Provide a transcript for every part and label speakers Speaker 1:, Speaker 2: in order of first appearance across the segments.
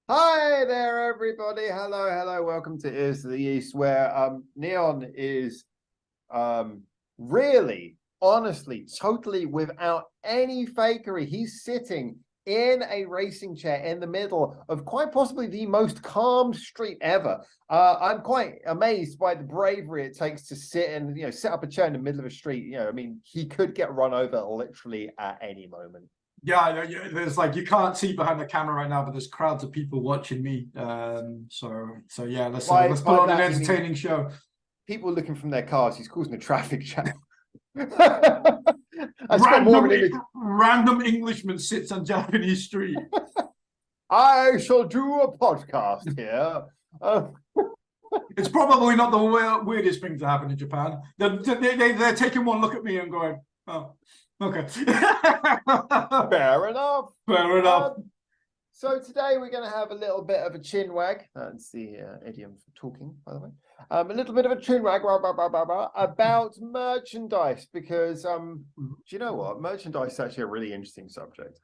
Speaker 1: Hi there, everybody. Hello, hello. Welcome to Ears to the East, where Neon is really, honestly, totally without any fakery. He's sitting in a racing chair in the middle of quite possibly the most calm street ever. I'm quite amazed by the bravery it takes to sit and set up a chair in the middle of a street. I mean, he could get run over literally at any moment.
Speaker 2: Yeah, there's like you can't see behind the camera right now, but there's crowds of people watching me. So yeah, let's put on an
Speaker 1: That,
Speaker 2: entertaining show.
Speaker 1: People looking from their cars. He's causing a traffic jam. That's got more of an image.
Speaker 2: Random Englishman sits on Japanese street.
Speaker 1: I shall do a podcast here.
Speaker 2: It's probably not the weirdest thing to happen in Japan. They're taking one look at me and going, "Oh, okay,
Speaker 1: fair enough.
Speaker 2: Fair enough."
Speaker 1: So today we're going to have a little bit of a chin wag. That's the idiom for talking, by the way. A little bit of a chin wag about merchandise, because do you know what? Merchandise is actually a really interesting subject.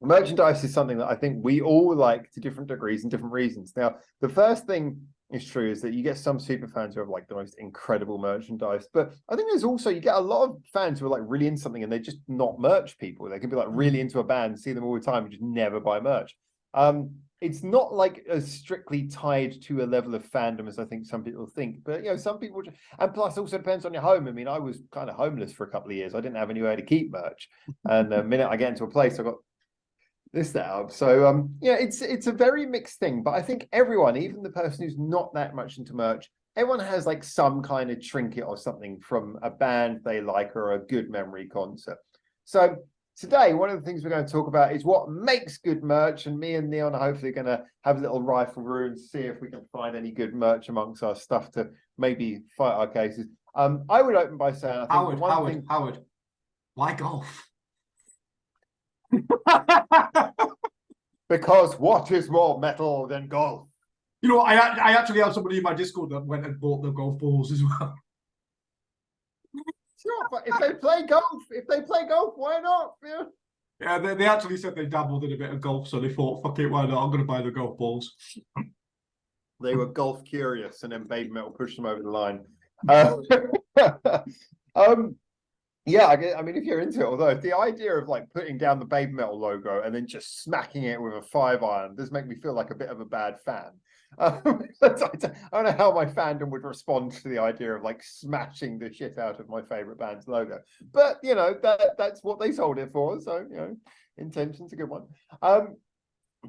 Speaker 1: Merchandise is something that I think we all like to different degrees and different reasons. Now, the first thing is true is that you get some super fans who have like the most incredible merchandise, but I think there's also you get a lot of fans who are like really into something and they're just not merch people. They can be like really into a band, see them all the time, and just never buy merch. It's not like as strictly tied to a level of fandom as I think some people think, but some people just, and plus also depends on your home. I mean, I was kind of homeless for a couple of years. I didn't have anywhere to keep merch, and the minute I get into a place, I got this out. So it's a very mixed thing, but I think everyone, even the person who's not that much into merch, everyone has like some kind of trinket or something from a band they like or a good memory concert. So today, one of the things we're going to talk about is what makes good merch, and me and Neon are hopefully going to have a little rifle and see if we can find any good merch amongst our stuff to maybe fight our cases. I would open by saying, I think
Speaker 2: Howard, why golf?
Speaker 1: Because what is more metal than golf?
Speaker 2: I actually have somebody in my Discord that went and bought the golf balls as well.
Speaker 1: Sure, but if they play golf, why not?
Speaker 2: Yeah, they actually said they dabbled in a bit of golf, so they thought, fuck it, why not? I'm going to buy the golf balls.
Speaker 1: They were golf curious, and then Baby Metal pushed them over the line. Yeah, I mean, if you're into it, although the idea of like putting down the Baby Metal logo and then just smacking it with a 5-iron does make me feel like a bit of a bad fan. I don't know how my fandom would respond to the idea of like smashing the shit out of my favorite band's logo, but that's what they sold it for, so intention's a good one.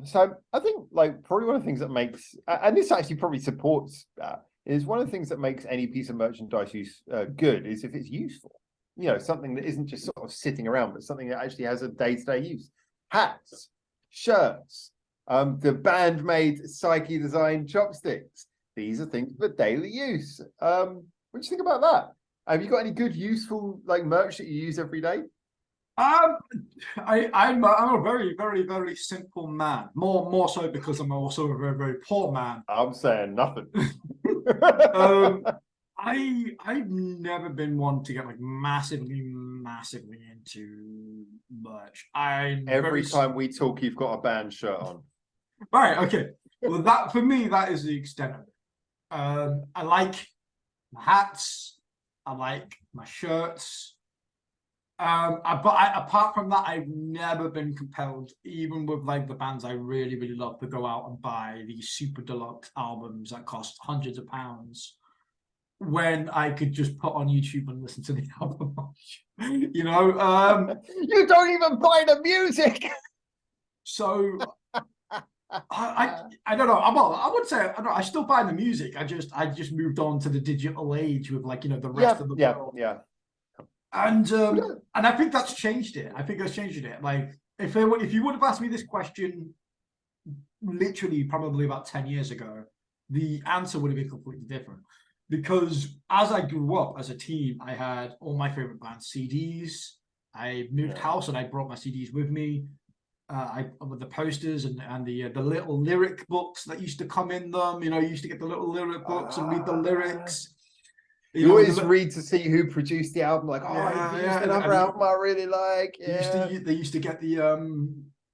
Speaker 1: So I think like probably one of the things that makes, and this actually probably supports that, is one of the things that makes any piece of merchandise good is if it's useful. Something that isn't just sort of sitting around, but something that actually has a day-to-day use. Hats, shirts, the band-maid Psyche design chopsticks. These are things for daily use. What do you think about that? Have you got any good, useful like merch that you use every day?
Speaker 2: I'm a very, very, very simple man. More so because I'm also a very, very poor man.
Speaker 1: I'm saying nothing.
Speaker 2: I've never been one to get like massively into merch.
Speaker 1: Every time we talk, you've got a band shirt on.
Speaker 2: Right, okay. Well, that for me, that is the extent of it. I like my hats. I like my shirts. Apart from that, I've never been compelled, even with like the bands I really, really love, to go out and buy these super deluxe albums that cost hundreds of pounds, when I could just put on YouTube and listen to the album. You
Speaker 1: don't even buy the music.
Speaker 2: So I don't know. I would say I still buy the music. I just moved on to the digital age with like the rest of the world.
Speaker 1: Yeah.
Speaker 2: And I think that's changed it. I think that's changed it. Like if you would have asked me this question literally probably about 10 years ago, the answer would have been completely different. Because as I grew up as a teen, I had all my favorite bands CDs. I moved house and I brought my CDs with me. With the posters and the little lyric books that used to come in them. You used to get the little lyric books and read the lyrics.
Speaker 1: You always read to see who produced the album. Like, another album I really like.
Speaker 2: Yeah. They used to get the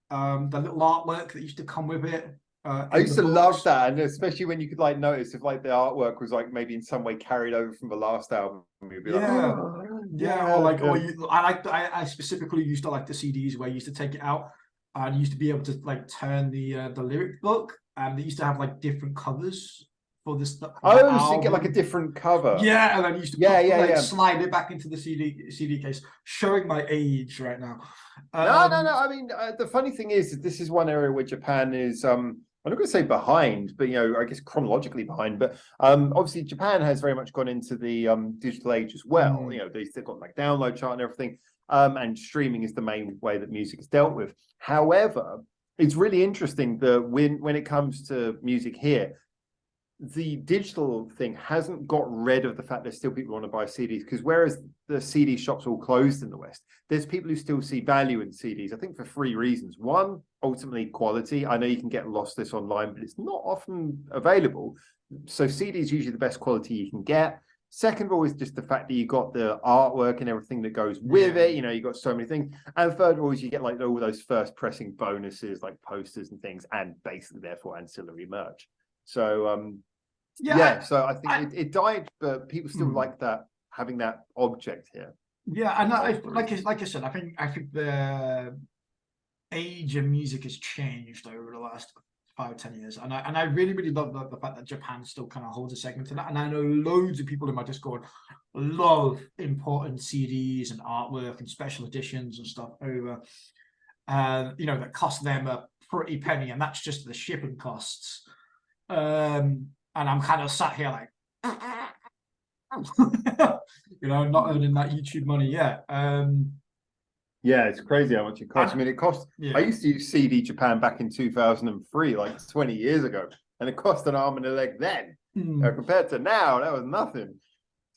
Speaker 2: The little artwork that used to come with it.
Speaker 1: I
Speaker 2: In
Speaker 1: used
Speaker 2: the
Speaker 1: to love
Speaker 2: books.
Speaker 1: that, and especially when you could like notice if like the artwork was like maybe in some way carried over from the last album, you'd be like,
Speaker 2: Yeah,
Speaker 1: oh,
Speaker 2: yeah, or
Speaker 1: yeah,
Speaker 2: like,
Speaker 1: yeah.
Speaker 2: or you, I specifically used to like the CDs where you used to take it out and you used to be able to like turn the lyric book, and they used to have like different covers for this for that
Speaker 1: Oh, so you get like a
Speaker 2: album.
Speaker 1: different cover.
Speaker 2: Yeah, and then you used to
Speaker 1: Yeah,
Speaker 2: put
Speaker 1: yeah,
Speaker 2: like
Speaker 1: yeah.
Speaker 2: slide it back into the CD case, showing my age right now.
Speaker 1: No, no,
Speaker 2: Um,
Speaker 1: no. I mean, the funny thing is that this is one area where Japan is, I'm not going to say behind, but I guess chronologically behind. But obviously, Japan has very much gone into the digital age as well.
Speaker 2: mm,
Speaker 1: They've got like download chart and everything, and streaming is the main way that music is dealt with. However, it's really interesting that when it comes to music here, the digital thing hasn't got rid of the fact there's still people who want to buy CDs, because whereas the CD shops are all closed in the West, there's people who still see value in CDs, I think for three reasons. One, ultimately quality. I know you can get lossless online, but it's not often available. So CD is usually the best quality you can get. Second of all is just the fact that you got the artwork and everything that goes with it. You got so many things. And third of all is you get like all those first pressing bonuses like posters and things, and basically therefore ancillary merch. So
Speaker 2: yeah,
Speaker 1: yeah, so I think
Speaker 2: I,
Speaker 1: it died, but people still
Speaker 2: mm,
Speaker 1: like that, having that object here
Speaker 2: yeah, and
Speaker 1: for multiple reasons.
Speaker 2: like I said, I think the age of music has changed over the last 5 or 10 years, and I really really love the fact that Japan still kind of holds a segment to that. And I know loads of people in my Discord love importing CDs and artwork and special editions and stuff over, that cost them a pretty penny, and that's just the shipping costs. And I'm kind of sat here like, not earning that YouTube money yet.
Speaker 1: Yeah, it's crazy how much it costs. I
Speaker 2: And
Speaker 1: mean, it cost. I
Speaker 2: yeah,
Speaker 1: used to use CD Japan back in 2003, like 20 years ago, and it cost an arm and a leg then.
Speaker 2: mm.
Speaker 1: Compared to now, that was nothing.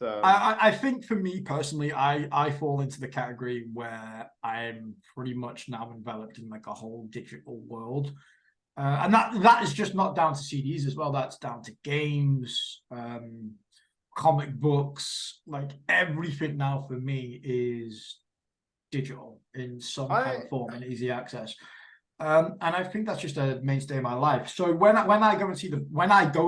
Speaker 1: So
Speaker 2: I think for me personally, I fall into the category where I'm pretty much now enveloped in like a whole digital world, and that is just not down to CDs as well. That's down to games, comic books, like everything now for me is digital in some kind
Speaker 1: I
Speaker 2: of form and easy access. And I think that's just a mainstay of my life. So when I go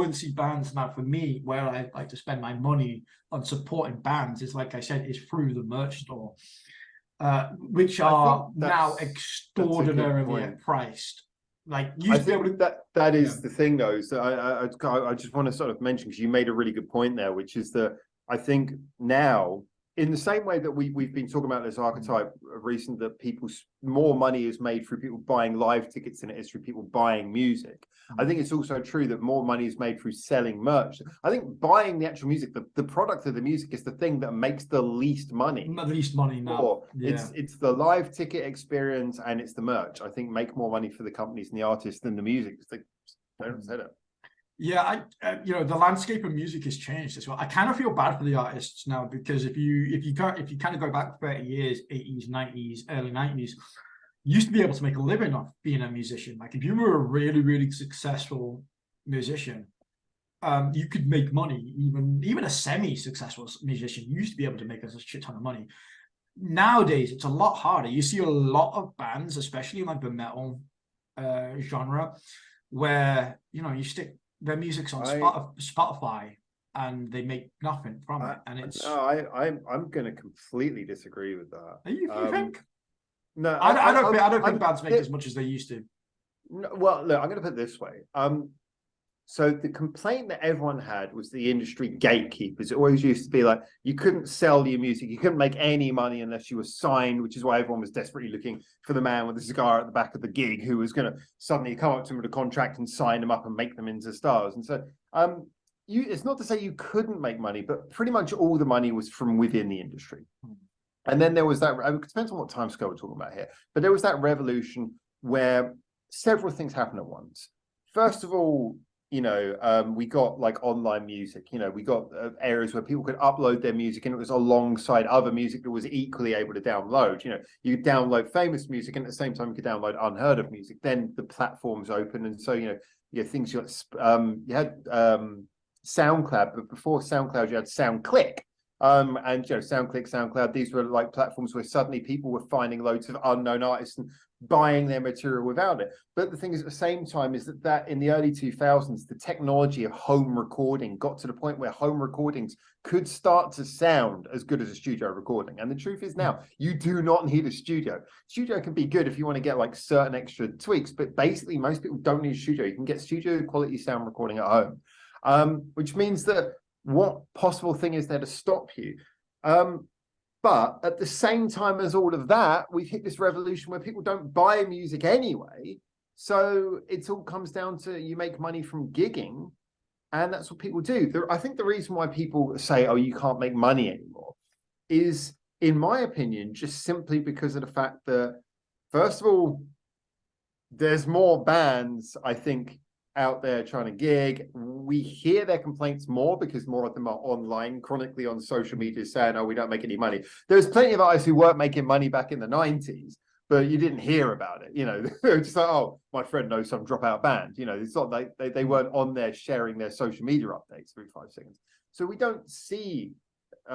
Speaker 2: and see bands now, for me, where I like to spend my money on supporting bands is, like I said, is through the merch store, which
Speaker 1: I think
Speaker 2: are now
Speaker 1: that's a good
Speaker 2: extraordinarily
Speaker 1: point.
Speaker 2: priced. Like you
Speaker 1: I
Speaker 2: used to be able
Speaker 1: think
Speaker 2: to,
Speaker 1: that
Speaker 2: yeah.
Speaker 1: is the thing, though. So I just want to sort of mention, because you made a really good point there, which is that I think now, in the same way that we've been talking about this archetype of recent, that more money is made through people buying live tickets than it is through people buying music. I think it's also true that more money is made through selling merch. I think buying the actual music, the product of the music, is the thing that makes the least money.
Speaker 2: Not the least money now.
Speaker 1: Or
Speaker 2: Yeah.
Speaker 1: it's the live ticket experience and it's the merch. I think make more money for the companies and the artists than the music. They don't say that.
Speaker 2: Yeah, the landscape of music has changed as well. I kind of feel bad for the artists now, because if you kind of go back 30 years, 80s, 90s, early 90s, you used to be able to make a living off being a musician. Like if you were a really, really successful musician, you could make money. Even a semi-successful musician used to be able to make a shit ton of money. Nowadays, it's a lot harder. You see a lot of bands, especially in like the metal genre, where you stick their music's on
Speaker 1: I
Speaker 2: Spotify and they make nothing from
Speaker 1: I
Speaker 2: it, and it's.
Speaker 1: no, I'm going to completely disagree with that.
Speaker 2: You think?
Speaker 1: No,
Speaker 2: I don't think
Speaker 1: I'm
Speaker 2: bands make as much as they used to.
Speaker 1: no, well, look, I'm going to put it this way. So the complaint that everyone had was the industry gatekeepers. It always used to be like you couldn't sell your music, you couldn't make any money unless you were signed, which is why everyone was desperately looking for the man with the cigar at the back of the gig who was going to suddenly come up to them with a contract and sign them up and make them into stars. And so it's not to say you couldn't make money, but pretty much all the money was from within the industry. And then there was that, it depends on what time scale we're talking about here, but there was that revolution where several things happened at once. First of all, we got like online music, we got areas where people could upload their music and it was alongside other music that was equally able to download. You could download famous music and at the same time you could download unheard of music. Then the platforms open. And so, things you had SoundCloud, but before SoundCloud, you had SoundClick, And SoundClick, SoundCloud, these were like platforms where suddenly people were finding loads of unknown artists and buying their material without it. But the thing is, at the same time, is that in the early 2000s, the technology of home recording got to the point where home recordings could start to sound as good as a studio recording. And the truth is now, you do not need a studio. Studio can be good if you want to get like certain extra tweaks, but basically most people don't need a studio. You can get studio quality sound recording at home, which means that what possible thing is there to stop you? But at the same time as all of that, we've hit this revolution where people don't buy music anyway. So it all comes down to you make money from gigging, and that's what people do. I think the reason why people say, oh, you can't make money anymore is, in my opinion, just simply because of the fact that, first of all, there's more bands, I think, out there trying to gig. We hear their complaints more because more of them are online, chronically on social media, saying, oh, we don't make any money. There's plenty of artists who weren't making money back in the 90s, but you didn't hear about it. Just like, oh, my friend knows some dropout band. It's not like they weren't on there sharing their social media updates every 5 seconds. So we don't see,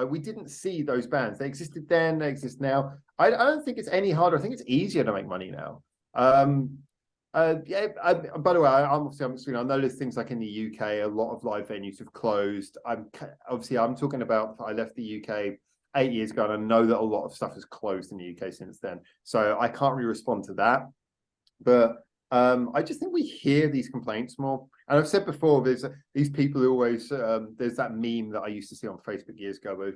Speaker 1: we didn't see those bands. They existed then, they exist now. I don't think it's any harder. I think it's easier to make money now. By the way, I know there's things like in the UK, a lot of live venues have closed. I'm talking about, I left the UK 8 years ago, and I know that a lot of stuff has closed in the UK since then. So I can't really respond to that. But I just think we hear these complaints more. And I've said before, there's these people who always, there's that meme that I used to see on Facebook years ago where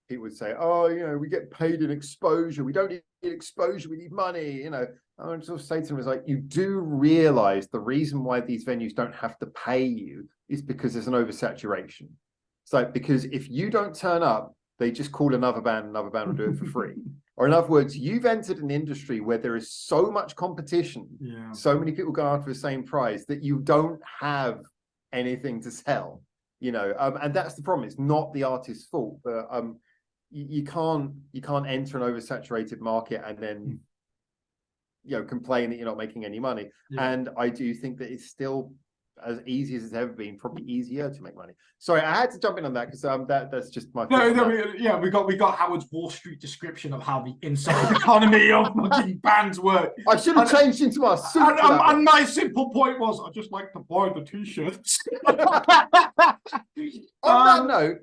Speaker 1: people would say, oh, we get paid in exposure. We don't need exposure, we need money, I would sort of say to them, is like, you do realize the reason why these venues don't have to pay you is because there's an oversaturation. It's like, because if you don't turn up, they just call another band will do it for free. Or in other words, you've entered an industry where there is so much competition, so many people go after the same prize, that you don't have anything to sell, and that's the problem. It's not the artist's fault, but you can't enter an oversaturated market and then complain that you're not making any money. And I do think that it's still as easy as it's ever been, probably easier to make money. Sorry, I had to jump in on that because that's just my
Speaker 2: we got Howard's Wall Street description of how the inside economy of fucking bands work.
Speaker 1: I should have changed into my suit.
Speaker 2: And my simple point was, I just like to buy the t-shirts.
Speaker 1: On that note,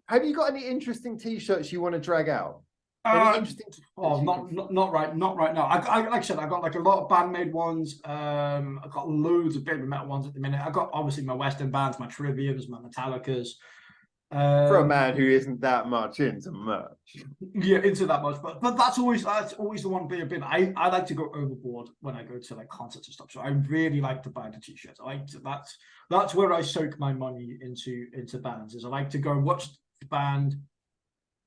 Speaker 1: have you got any interesting t-shirts you want to drag out? Interesting.
Speaker 2: Not right now. I like I said, I got like a lot of band-maid ones. I got loads of baby metal ones at the minute. I got obviously my Western bands, my Triviums, my Metallicas.
Speaker 1: For a man who isn't that much into merch,
Speaker 2: into that much, but that's always the one being a bit. I like to go overboard when I go to like concerts and stuff. So I really like to buy the t-shirts. That's where I soak my money into bands. Is I like to go and watch the band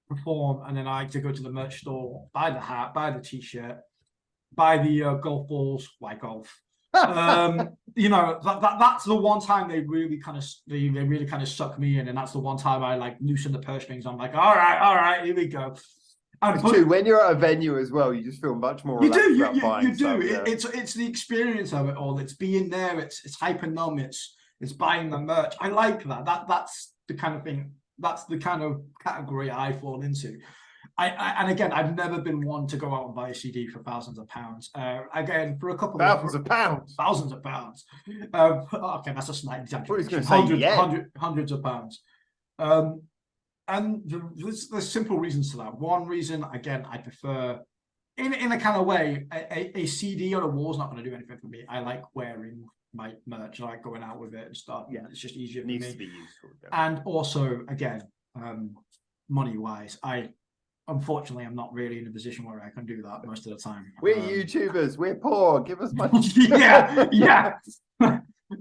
Speaker 2: perform, and then I like to go to the merch store, buy the hat, buy the t-shirt, buy the golf balls, like golf. That's the one time they really kind of suck me in, and that's the one time I like loosen the purse strings. I'm like, all right, here we go.
Speaker 1: And when you're at a venue as well, you just feel much more relaxed about buying stuff.
Speaker 2: It's the experience of it all. It's being there. It's hyping them. It's buying the merch. I like that. That's the kind of thing. That's the kind of category I fall into. And again, I've never been one to go out and buy a CD for thousands of pounds. Again, for a couple
Speaker 1: thousands of pounds.
Speaker 2: Okay, that's a slight exaggeration. Hundreds of pounds. And there's simple reasons to that. One reason, again, I prefer, in a kind of way, a CD on a wall is not going to do anything for me. I like wearing my merch. I like going out with it and stuff. Yeah, it's just easier for me. Needs to be useful. And also, again, money-wise, unfortunately, I'm not really in a position where I can do that most of the time.
Speaker 1: We're YouTubers. We're poor. Give us money.
Speaker 2: yeah.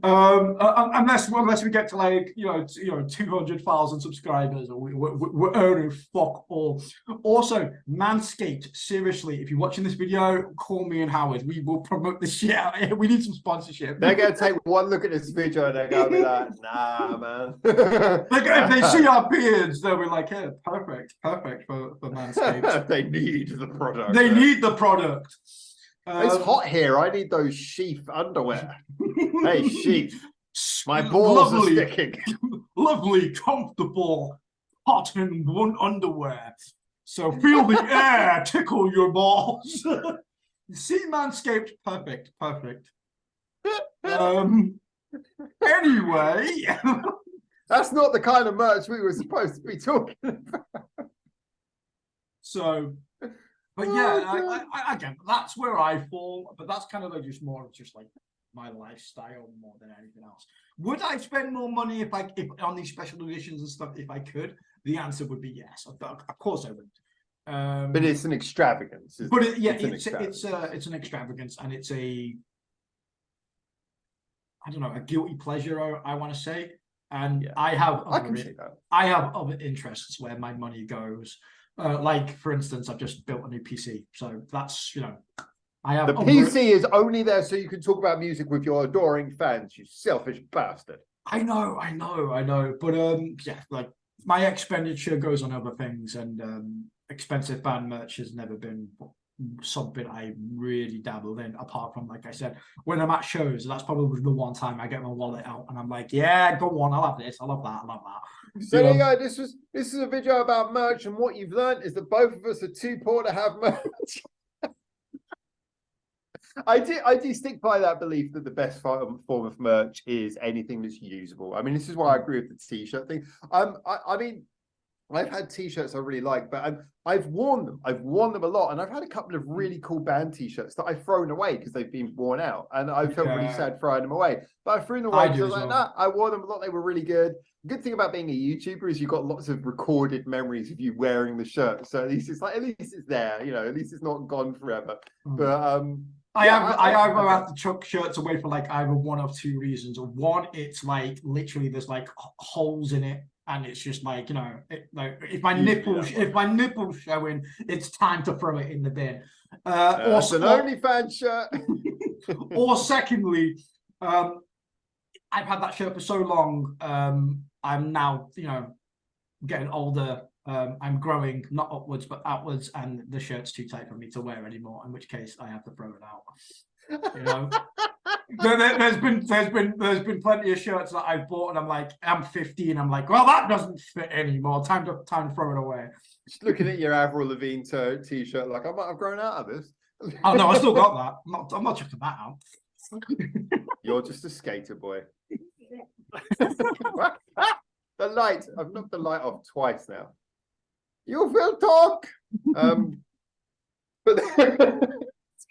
Speaker 2: Unless we get to like 200,000 subscribers, or we're earning fuck all. Also, Manscaped, seriously, if you're watching this video, call me and Howard. We will promote this shit out here. We need some sponsorship.
Speaker 1: They're gonna take one look at this video and they're gonna be like, nah, man.
Speaker 2: If they see our beards, they'll be like, yeah, perfect for Manscaped.
Speaker 1: They need the product.
Speaker 2: They need the product.
Speaker 1: It's hot here. I need those sheath underwear. Hey, sheath. My balls are sticking.
Speaker 2: Lovely, comfortable cotton one underwear. So feel the air tickle your balls. See, Manscaped, perfect. Anyway.
Speaker 1: That's not the kind of merch we were supposed to be talking about.
Speaker 2: So, but yeah, I again, that's where I fall. But that's kind of like just more of just like my lifestyle more than anything else. Would I spend more money if on these special editions and stuff if I could? The answer would be yes. Of course I would.
Speaker 1: But it's an extravagance.
Speaker 2: But
Speaker 1: it's
Speaker 2: an extravagance, and it's a, I don't know, a guilty pleasure, I want to say. And yeah. I have other interests where my money goes. Like, for instance, I've just built a new PC, so that's, you know, I have.
Speaker 1: The PC is only there so you can talk about music with your adoring fans, you selfish bastard.
Speaker 2: I know, but yeah, like my expenditure goes on other things, and expensive band merch has never been something I really dabbled in, apart from, like I said, when I'm at shows. That's probably the one time I get my wallet out and I'm like, yeah, go on, I'll have this, I love that, I love that.
Speaker 1: So there you go. This is a video about merch, and what you've learned is that both of us are too poor to have merch. I do stick by that belief that the best form of merch is anything that's usable. I mean, this is why I agree with the t-shirt thing. I mean, I've had t-shirts I really like, but I've worn them. I've worn them a lot, and I've had a couple of really cool band t-shirts that I've thrown away because they've been worn out, and I felt really sad throwing them away. But I threw them away because I was like, nah, I wore them a lot. They were really good. The good thing about being a YouTuber is you've got lots of recorded memories of you wearing the shirt. So at least it's there. You know, at least it's not gone forever. But
Speaker 2: I either have to chuck shirts away for like either one of two reasons. One, it's like literally there's like holes in it, and it's just like, you know, like if my nipple's showing, it's time to throw it in the bin. Or
Speaker 1: it's an OnlyFans shirt.
Speaker 2: Or secondly, I've had that shirt for so long. I'm now, you know, getting older. I'm growing, not upwards but outwards, and the shirt's too tight for me to wear anymore, in which case I have to throw it out. You know, there's been plenty of shirts that I've bought and I'm like, I'm 50 and I'm like, well, that doesn't fit anymore, time to throw it away.
Speaker 1: Just looking at your Avril Lavigne t-shirt, like, I might have grown out of this.
Speaker 2: Oh no, I still got that. I'm not checking that out.
Speaker 1: You're just a skater boy. The light, I've knocked the light off twice now. You will talk. But it's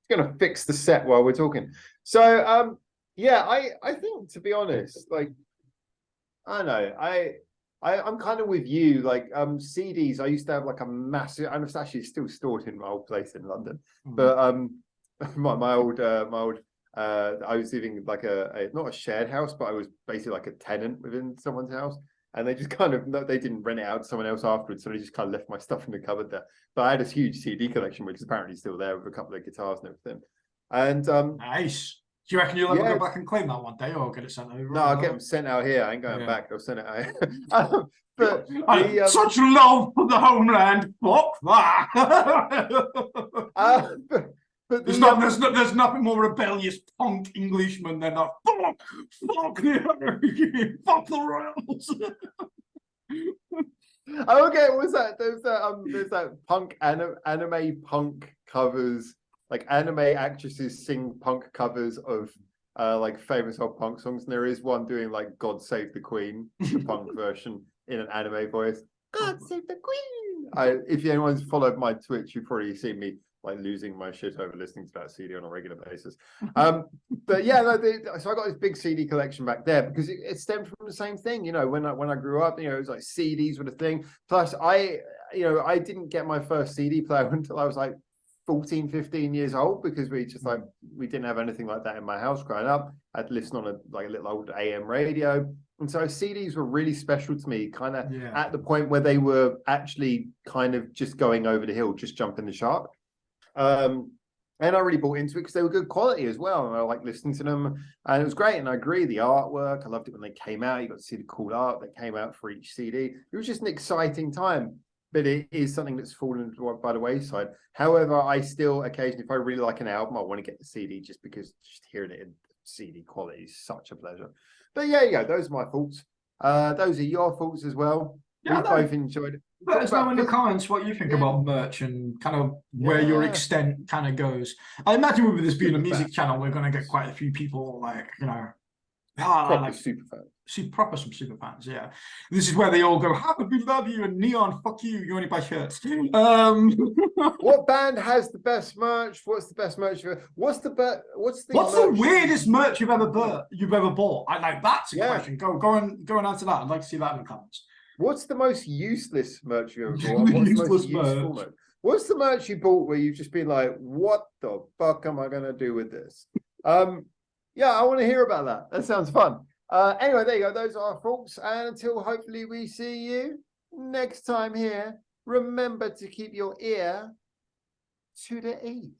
Speaker 1: gonna fix the set while we're talking. So yeah, I think, to be honest, like, I don't know, I'm kind of with you. Like, CDs, I used to have like a massive, and it's actually still stored in my old place in London. But my old I was living like a not a shared house, but I was basically like a tenant within someone's house. And they just kind of, they didn't rent it out to someone else afterwards, so they just kind of left my stuff in the cupboard there. But I had this huge CD collection, which is apparently still there, with a couple of guitars and everything. And
Speaker 2: nice. Do you reckon you'll ever go back and claim that one day, or get it sent over?
Speaker 1: No, I'll get them sent out here. I ain't going back. They'll send it out. But
Speaker 2: such love for the homeland. Fuck that. But there's nothing more rebellious punk Englishman than a fuck the Royals.
Speaker 1: Okay, what was that? There's that punk anime punk covers, like anime actresses sing punk covers of like famous old punk songs, and there is one doing like "God Save the Queen," the punk version in an anime voice. God save the Queen. If anyone's followed my Twitch, you've probably seen me like losing my shit over listening to that CD on a regular basis. But yeah, so I got this big CD collection back there because it stemmed from the same thing. You know, when I grew up, you know, it was like CDs were the thing. Plus, I didn't get my first CD player until I was like 14, 15 years old, because we didn't have anything like that in my house growing up. I'd listen on a little old AM radio. And so CDs were really special to me, kind of at the point where they were actually kind of just going over the hill, just jumping the shark. And I really bought into it because they were good quality as well, and I like listening to them, and it was great. And I agree, the artwork, I loved it when they came out. You got to see the cool art that came out for each CD. It was just an exciting time, but it is something that's fallen by the wayside. However, I still occasionally, if I really like an album, I want to get the CD, just because just hearing it in CD quality is such a pleasure. But yeah, those are my thoughts. Those are your thoughts as well.
Speaker 2: Yeah,
Speaker 1: We've both enjoyed it.
Speaker 2: let
Speaker 1: Talk
Speaker 2: us know
Speaker 1: about
Speaker 2: in the comments what you think
Speaker 1: yeah.
Speaker 2: about merch and kind of where your
Speaker 1: Yeah.
Speaker 2: extent kind of goes. I imagine with this being a
Speaker 1: Super
Speaker 2: music
Speaker 1: fan.
Speaker 2: channel, we're going to get quite a few people like,
Speaker 1: Proper
Speaker 2: like
Speaker 1: super fan.
Speaker 2: proper some super fans. Yeah, this is where they all go, "How could we love you?" and "Neon, fuck you. You only buy shirts."
Speaker 1: What band has the best merch? What's the best merch? What's the
Speaker 2: What's the
Speaker 1: merch
Speaker 2: weirdest merch you've ever bought? I like that's a
Speaker 1: Yeah.
Speaker 2: question. Go and answer that. I'd like to see that in the comments.
Speaker 1: What's the most useless merch you ever bought? And what's the most
Speaker 2: Useless
Speaker 1: useful
Speaker 2: merch.
Speaker 1: merch? What's the merch you bought where you've just been like, what the fuck am I gonna do with this? Yeah, I want to hear about that. That sounds fun. Anyway, there you go. Those are our thoughts. And until hopefully we see you next time here, remember to keep your ear to the east.